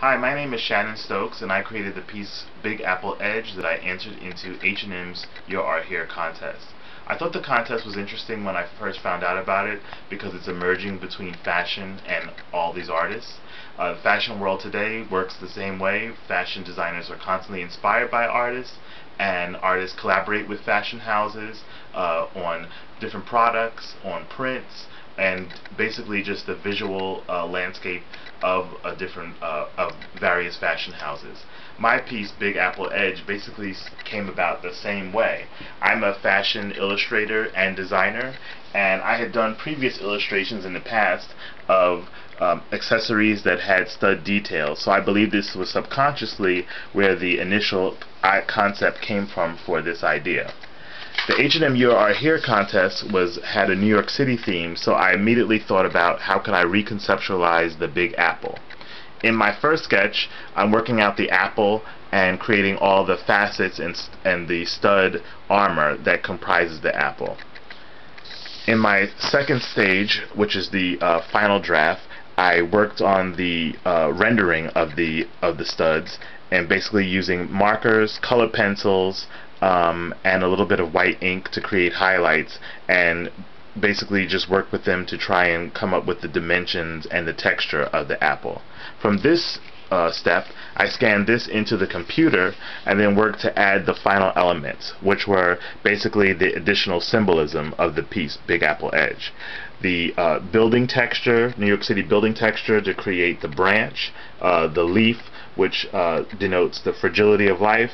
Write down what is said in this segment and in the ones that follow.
Hi, my name is Shannon Stokes, and I created the piece Big Apple Edge that I entered into H&M's Your Art Here contest. I thought the contest was interesting when I first found out about it because it's emerging between fashion and all these artists. The fashion world today works the same way. Fashion designers are constantly inspired by artists, and artists collaborate with fashion houses on different products, on prints, and basically just the visual landscape of various fashion houses. My piece, Big Apple Edge, basically came about the same way. I'm a fashion illustrator and designer, and I had done previous illustrations in the past of accessories that had stud details, so I believe this was subconsciously where the initial concept came from for this idea. The H&M You Are Here contest had a New York City theme, so I immediately thought about how could I reconceptualize the Big Apple. In my first sketch, I'm working out the apple and creating all the facets and the stud armor that comprises the apple. In my second stage, which is the final draft, I worked on the rendering of the studs, and basically using markers, color pencils, and a little bit of white ink to create highlights, and basically just work with them to try and come up with the dimensions and the texture of the apple. From this step, I scanned this into the computer and then worked to add the final elements, which were basically the additional symbolism of the piece, Big Apple Edge. The building texture, New York City building texture, to create the branch, the leaf, which denotes the fragility of life,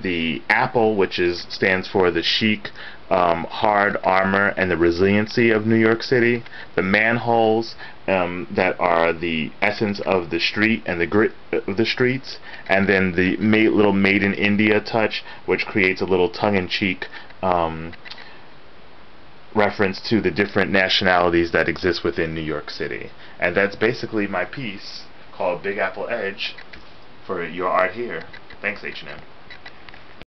the apple, which stands for the chic, hard armor and the resiliency of New York City, the manholes that are the essence of the street and the grit of the streets, and then the little Made in India touch, which creates a little tongue-in-cheek reference to the different nationalities that exist within New York City. And that's basically my piece called Big Apple Edge for Your Art Here. Thanks, H&M.